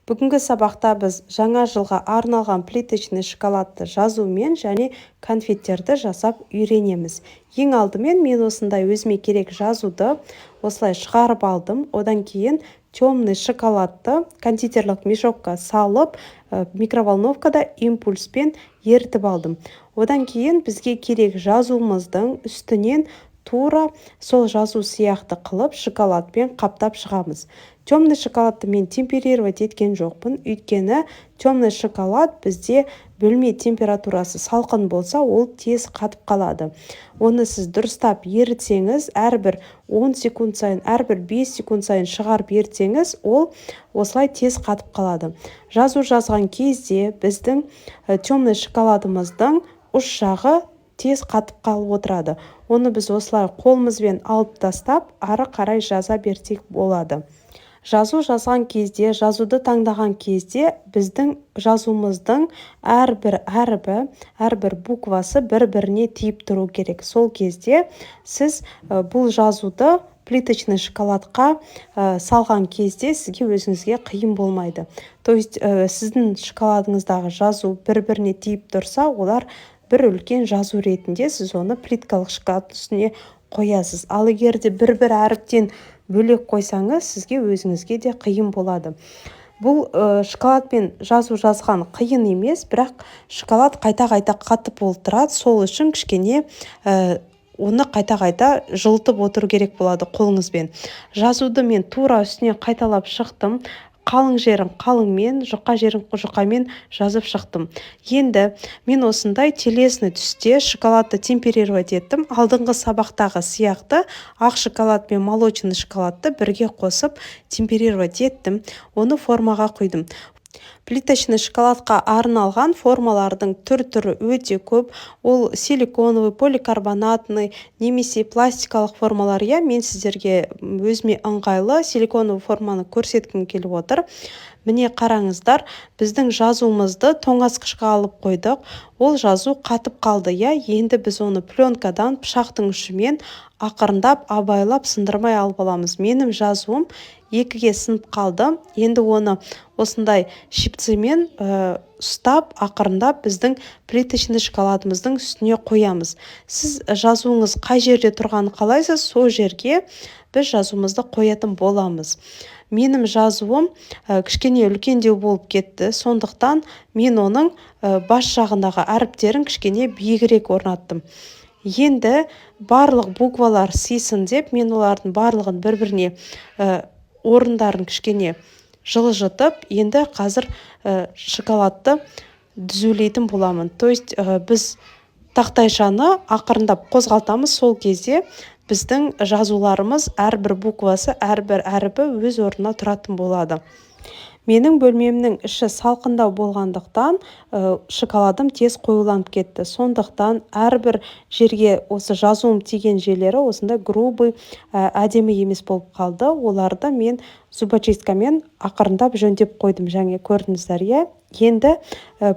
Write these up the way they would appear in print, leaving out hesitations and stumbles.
Бүгінгі сабақта біз жаңа жылға арналған плиточный шоколадты жазумен және конфеттерді жасап үйренеміз. Ең алдымен мен осындай өзіме керек жазуды осылай шығарып алдым. Одан кейін темный шоколадты кондитерлік мешокқа салып, микроволновкада импульспен ерітіп алдым. Одан кейін бізге керек жазуымыздың үстінен тура сол жазу сияқты қылып шоколадпен қаптап шығамыз. Темный шоколадты мен темперировать еткен жоқпын, өйткені темный шоколад бізде бөлме температурасы салқын болса, ол тез қатып қалады. Оны сіз дұрыстап ерітсеңіз, әрбір 10 секунд сайын, әрбір 5 секунд сайын шығарып ерітсеңіз, ол осылай тез қатып қалады. Жазу жазған кезде біздің темный шоколадымыздың ұш жағы тез қатып қалып отырады. Оны біз осылай қолымызбен алып тастап, ары қарай жаза берсек болады. Жазу жазған кезде, жазуды таңдаған кезде біздің жазуымыздың әрбір әрібі, әрбір буквасы бір-біріне тиіп тұру керек. Сол кезде сіз бұл жазуды плиточный шоколадқа салған кезде сізге өзіңізге қиын болмайды. То есть сіздің шоколадыңыздағы жазу бір-біріне тиіп тұрса, олар бір үлкен жазу ретінде сіз оны плиткалық шоколадтың үстіне қоясыз. Ал егер де бір-бір әріптен бөлек қойсаңыз, сізге өзіңізге де қиын болады. Бұл шоколадпен жазу жазған қиын емес, бірақ шоколад қайта-қайта қатып отырады. Сол үшін кішкене оны қайта-қайта жылытып отыру керек болады қолыңызбен. Жазуды мен тура үстіне қайталап шықтым. Қалың жерін қалыңмен, жұқа жерін жұқамен жазып шықтым. Енді мен осындай телесный түсте шоколадты темперировать еттім. Алдыңғы сабақтағы сияқты ақ шоколад пен молочный шоколадты бірге қосып темперировать еттім. Оны формаға құйдым. Плиточный шоколадқа арналған формалардың түр-түрі өте көп. Ол силиконовый, поликарбонатный, немесе пластикалық формалар. Мен сіздерге өзіме ыңғайлы силиконовый форманы көрсеткім келіп отыр. Міне қараңыздар, біздің жазуымызды тоңазытқышқа алып қойдық. Ол жазу қатып қалды. Енді біз оны пленкадан пышақтың ұшымен ақырындап, абайлап сындырмай алып аламыз. Менің жазуым 2-ге сынып қалды. Енді оны осындай шипцемен ұстап, ақырындап біздің плиточный шоколадымыздың үстіне қоямыз. Сіз жазуыңыз қай жерде тұрғанын қалайсыз, сол жерге біз жазуымызды қоятын боламыз. Менің жазуым кішкене үлкендеу болып кетті, сондықтан мен оның бас жағындағы әріптерін кішкене биігірек орнаттым. Енді барлық буквалар сыйсын деп, мен олардың барлығын бір-біріне орындарын кішкене жылжытып, енді қазір шоколадты түзулейтін боламын. То есть біз тақтайшаны ақырындап қозғалтамыз, сол кезде біздің жазуларымыз әрбір буквасы, әрбір әрібі өз орнына тұратын болады. Менің бөлмемнің іші салқындау болғандықтан шоколадым тез қоюланып кетті. Сондықтан әрбір жерге осы жазуым тиген жерлері осындай грубый, әдемі емес болып қалды. Оларды мен зубочисткамен ақырындап жөндеп қойдым, жаңа көрдіңіздер. Енді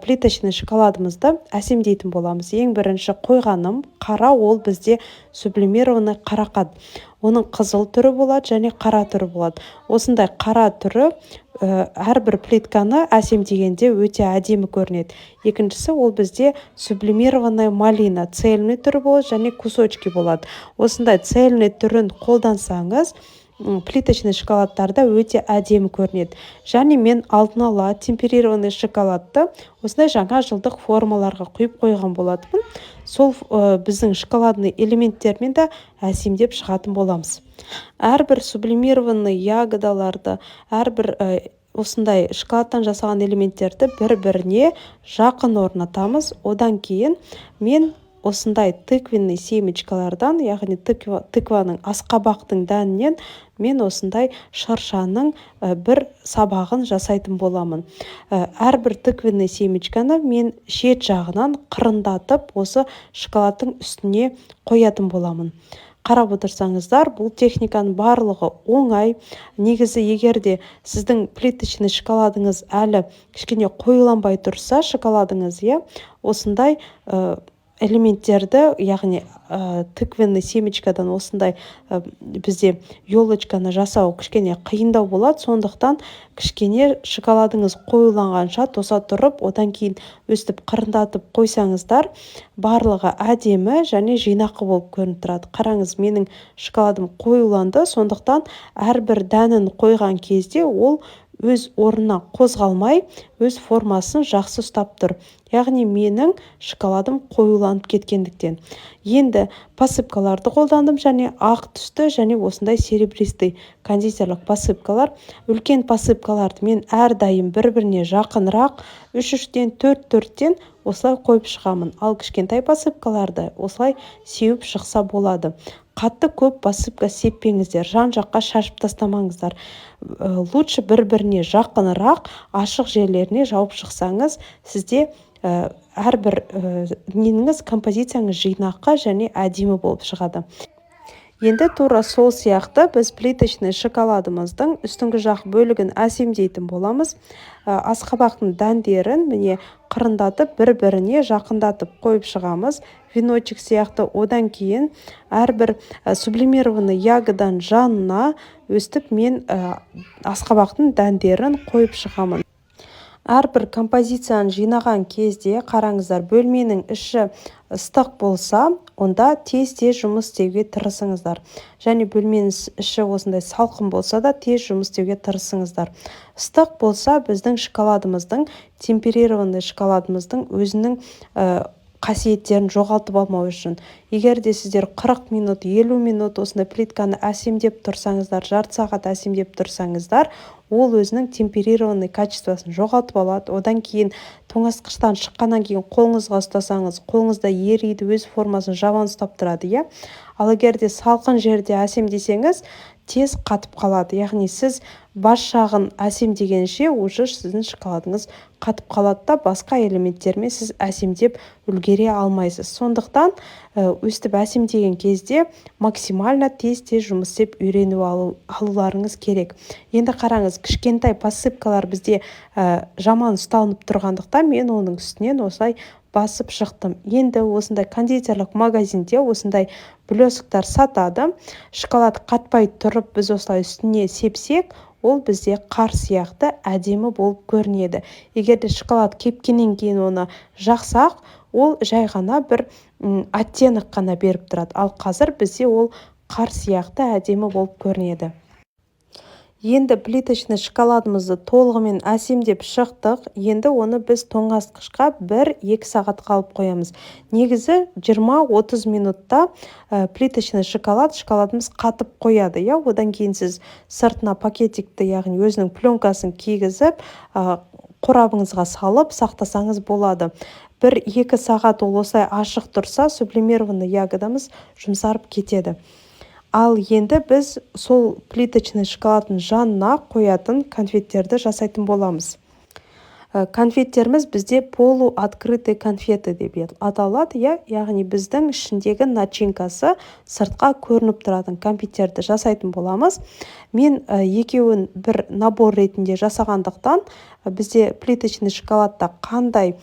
плиточный шоколадымызды әсемдейтін боламыз. Ең бірінші қойғаным қара, ол бізде сублимированный қарақат. Оның қызыл түрі болады және қара түрі болады. Осындай қара түрі әрбір плитканы әсемдегенде өте әдемі көрінеді. Екіншісі, ол бізде сублимированный малина, цельный түрі болады және кусочки болады. Осындай цельный түрін қолдансаңыз, плиточный шоколадтарда өте әдемі көрінеді. Және мен алдын ала темперированный шоколадты осындай жаңа жылдық формаларға құйып қойған болатынмын. Сол біздің шоколадный элементтермен де әсемдеп шығатын боламыз. Әрбір сублимированный ягодаларды, әрбір осындай шоколадтан жасаған элементтерді бір-біріне жақын орнатамыз. Одан кейін мен осындай тыквенный семечкалардан, яғни тыкваның асқабақтың дәнінен мен осындай шыршаның бір сабағын жасайтын боламын. Әрбір тыквенный семечканы мен шет жағынан қырындатып, осы шоколадтың үстіне қоятын боламын. Қарап отырсаңыздар, бұл техниканың барлығы оңай. Негізі, егер де сіздің плиточный шоколадыңыз әлі кішкене қоюланбай тұрса, шоколадыңыз осындай элементтерді, яғни тыквенный семечкадан осындай бізде елочканы жасау кішкене қиындау болады, сондықтан кішкене шоколадыңыз қоюланғанша тоса тұрып, одан кейін өстіп қырындатып қойсаңыздар, барлығы әдемі және жинақы болып көрініп тұрады. Қараңыз, менің шоколадым қоюланды, сондықтан әрбір дәнін қойған кезде ол өз орнына қозғалмай, өз формасын жақсы ұстап тұр. Яғни менің шоколадым қоюланып кеткендіктен. Енді посыпкаларды қолдандым, және ақ түсті және осындай серебристый кондитерлік посыпкалар. Үлкен посыпкаларды мен әрдайым бір-біріне жақынырақ 3-3-тен 4-4-тен осылай қойып шығамын. Ал кішкентай посыпкаларды осылай сеуіп шықса болады. Қатты көп посыпка сеппеңіздер, жан-жаққа шашып тастамаңыздар. Лучше бір-біріне жақынырақ ашық жерлеріне жауып шықсаңыз, сізде әрбір неңіз, композицияңыз жинақы және әдемі болып шығады. Енді тура сол сияқты біз плиточный шоколадымыздың үстіңгі жақ бөлігін әсемдейтін боламыз. Асқабақтың дәндерін міне қырындатып, бір-біріне жақындатып қойып шығамыз. Веночек сияқты. Одан кейін әрбір сублимированный ягодан жанына өстіп мен асқабақтың дәндерін қойып шығамын. Әрбір композицияны жинаған кезде қараңыздар, бөлменің іші ыстық болса, онда тез-тез жұмыс істеуге тырысыңыздар. Және бөлменің іші осындай салқын болса да тез жұмыс істеуге тырысыңыздар. Ыстық болса, біздің шоколадымыздың, темперированный шоколадымыздың өзінің қасиеттерін жоғалтып алмау үшін. Егер де сіздер 40 минут, 50 минут осындай плитканы әсемдеп тұрсаңыздар, жарты сағат әсемдеп тұрсаңыздар, ол өзінің темперированный качествосын жоғалтып алады. Одан кейін тоңазытқыштан шыққаннан кейін қолыңызға ұстасаңыз, қолыңызда ериді, өз формасын жаман ұстап тұрады, иә? Ал егер де салқын жерде әсемдесеңіз, тез қатып қалады. Яғни сіз бас жағын әсемдегенше уже сіздің шоколадыңыз қатып қалады да, басқа элементтермен сіз әсемдеп үлгере алмайсыз. Сондықтан өстіп әсемдеген кезде максимально тез-тез жұмыс істеп үйреніп алуларыңыз керек. Енді қараңыз, кішкентай посыпкалар бізде жаман ұсталынып тұрғандықтан мен оның үстінен осылай басып шықтым. Енді осындай кондитерлік магазинде осындай блесктар сатады. Шоколад қатпай тұрып біз осылай үстіне сепсек, ол бізде қар сияқты әдемі болып көрінеді. Егер де шоколад кепкеннен кейін оны жақсақ, ол жай ғана бір оттенок қана беріп тұрады. Ал қазір бізде ол қар сияқты әдемі болып көрінеді. Енді плиточный шоколадымызды толығымен әсемдеп шықтық. Енді оны біз тоңазытқышқа 1-2 сағат қалып қоямыз. Негізі 20-30 минутта плиточный шоколадымыз қатып қояды. Одан кейін сіз сыртына пакетикті, яғни өзінің пленкасын кигізіп, қорабыңызға салып сақтасаңыз болады. 1-2 сағат ол осылай ашық тұрса, сублимированный ягодамыз жұмсарып кетеді. Ал енді біз сол плиточный шоколадтың жанына қоятын конфеттерді жасайтын боламыз. Конфеттеріміз бізде полуоткрытый конфеты деп аталады, яғни біздің ішіндегі начинкасы сыртқа көрініп тұратын конфеттерді жасайтын боламыз. Мен екеуін бір набор ретінде жасағандықтан, бізде плиточный шоколадта қандай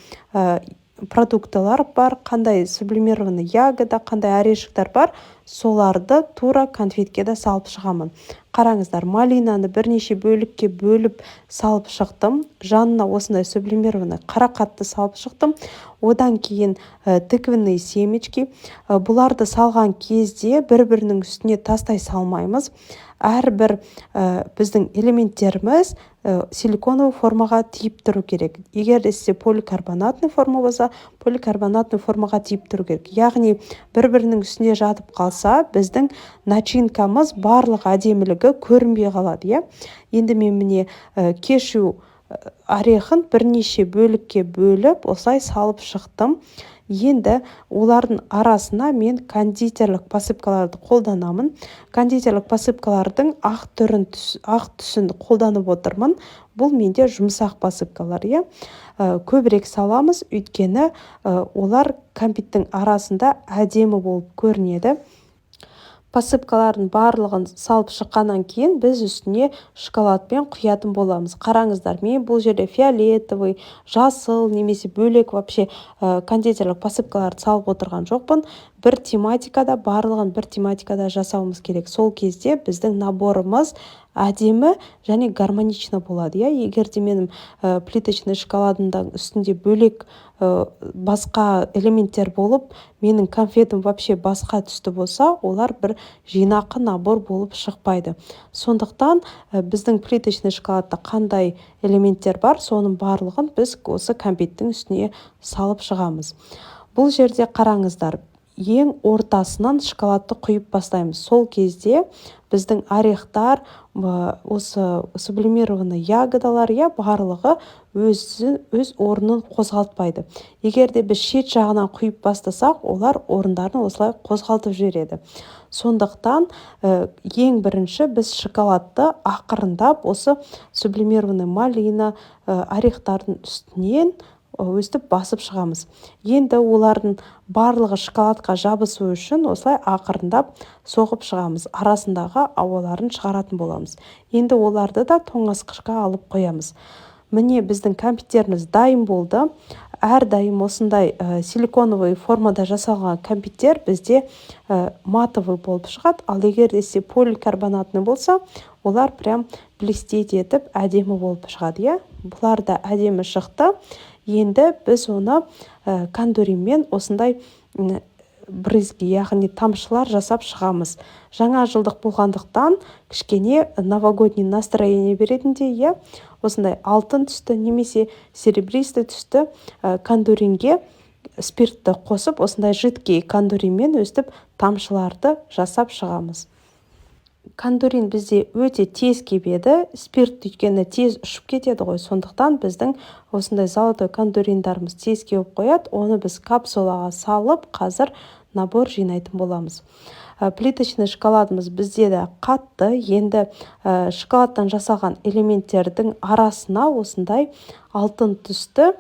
продуктылар бар, қандай сублимированный ягода, қандай орешектер бар, соларды тура конфетке де салып шығамын. Қараңыздар, малинаны бірнеше бөлікке бөліп салып шықтым. Жанына осындай сублимированный қарақатты салып шықтым. Одан кейін тыквенный семечки. Бұларды салған кезде бір-бірінің үстіне тастай салмаймыз. Әрбір біздің элементтеріміз силиконовый формаға тиіп тұру керек. Егер де сізде поликарбонатный форма болса, поликарбонатный формаға тиіп тұру керек. Яғни бір-бірінің үстіне жатып қалса, біздің начинкамыз барлық әдемілігі көрінбей қалады. Енді мен міне кешью орехын бірнеше бөлікке бөліп, осылай салып шықтым. Енді олардың арасына мен кондитерлік посыпкаларды қолданамын. Кондитерлік посыпкалардың ақ түсін қолданып отырмын. Бұл менде жұмсақ посыпкалар. Көбірек саламыз, өйткені олар кәмпиттің арасында әдемі болып көрінеді. Посыпкалардың барлығын салып шыққаннан кейін біз үстіне шоколадпен құятын боламыз. Қараңыздар, мен бұл жерде фиолетовый, жасыл немесе бөлек вообще кондитерлік посыпкаларды салып отырған жоқпын. Бір тематикада, барлығын бір тематикада жасауымыз керек. Сол кезде біздің наборымыз әдемі және гармонично болады. Егер де менің плиточный шоколадымның үстінде бөлек басқа элементтер болып, менің конфетім вообще басқа түсті болса, олар бір жинақы набор болып шықпайды. Сондықтан біздің плиточный шоколадта қандай элементтер бар, соның барлығын біз осы кәмпиттің үстіне салып шығамыз. Бұл жерде қараңыздар, ең ортасынан шоколадты құйып бастаймыз. Сол кезде біздің орехтар, осы сублимированный ягодалар, барлығы өз орнын қозғалтпайды. Егер де біз шет жағынан құйып бастасақ, олар орындарын осылай қозғалтып жібереді. Сондықтан ең бірінші біз шоколадты ақырындап осы сублимированный малина орехтардың үстінен өстіп басып шығамыз. Енді олардың барлығы шоколадқа жабысу үшін осылай ақырындап соғып шығамыз. Арасындағы ауаларын шығаратын боламыз. Енді оларды да тоңазытқышқа алып қоямыз. Міне біздің кәмпиттеріміз дайын болды. Әрдайым осындай силиконовый формада жасалған кәмпиттер бізде матовый болып шығады. Ал егер де поликарбонатный болса, олар прям блестеть етіп әдемі болып шығады. Бұлар да әдемі шықты. Енді біз оны кондуринмен осындай брызги, яғни тамшылар жасап шығамыз. Жаңа жылдық болғандықтан кішкене новогодний настроение беретіндей, осындай алтын түсті немесе серебристый түсті кондуринге спиртті қосып, осындай жидкий кондуринмен өстіп тамшыларды жасап шығамыз. Кондурин бізде өте тез кебеді, спирт өйткені тез ұшып кетеді ғой, сондықтан біздің осындай золотой кондуриндарымыз тез кеуіп қояды. Оны біз капсулаға салып, қазір набор жинайтын боламыз. Плиточный шоколадымыз бізде де қатты. Енді шоколадтан жасалған элементтердің арасына осындай алтын түсті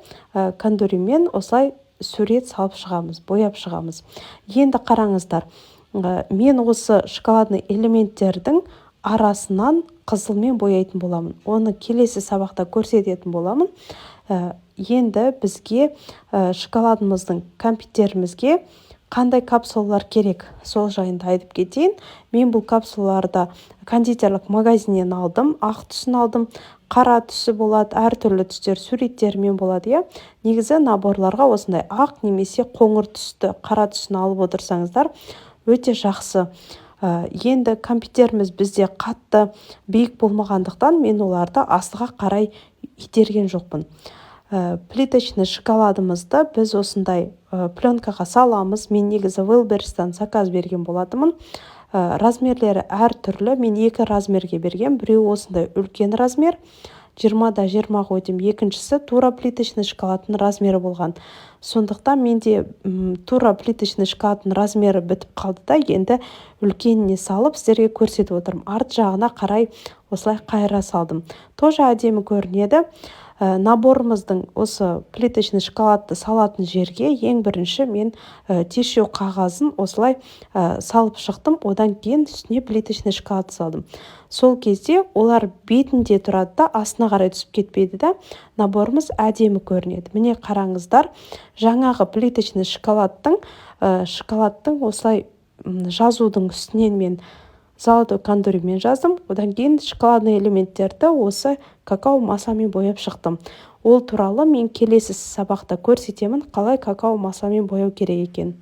кондуринмен осылай сурет салып шығамыз, бояп шығамыз. Енді қараңыздар, мен осы шоколадный элементтердің арасынан қызылмен бояйтын боламын. Оны келесі сабақта көрсететін боламын. Енді бізге шоколадымыздың кәмпиттерімізге қандай капсулалар керек, сол жайында айтып кетейін. Мен бұл капсулаларды кондитерлік магазиннен алдым, ақ түсін алдым, қара түсі болады, әртүрлі түстер суреттерімен болады. Негізі наборларға осындай ақ немесе қоңыр түсті, қара түсін алып отырсаңыздар, өте жақсы. Енді кәмпиттеріміз бізде қатты биік болмағандықтан мен оларды астыға қарай итерген жоқпын. Плиточный шоколадымызды біз осындай пленкаға саламыз. Мен негізі Wildberries'тан заказ берген болатымын. Размерлері әртүрлі. Мен 2 размерге берген. Біреу осындай үлкен размер, 20-20 өтем. Екіншісі тура плиточный шоколадтың размері болған. Сондықтан менде тура плиточный шоколадтың размері бітіп қалды да, енді үлкеніне салып сіздерге көрсетіп отырмын. Арт жағына қарай осылай қайыра салдым. Тоже әдемі көрінеді. Наборымыздың осы плиточный шоколадты салатын жерге ең бірінші мен тишью қағазын осылай салып шықтым. Одан кейін үстіне плиточный шоколад салдым. Сол кезде олар бетінде тұрады да, астына қарай түсіп кетпейді да, наборымыз әдемі көрінеді. Міне қараңыздар, жаңағы плиточный шоколадтың осылай жазудың үстінен мен золотой кондуринмен жаздым. Одан кейін шоколадный элементтерді осы какао масамен бояп шықтым. Ол туралы мен келесі сабақта көрсетемін, қалай какао масамен бояу керек екен.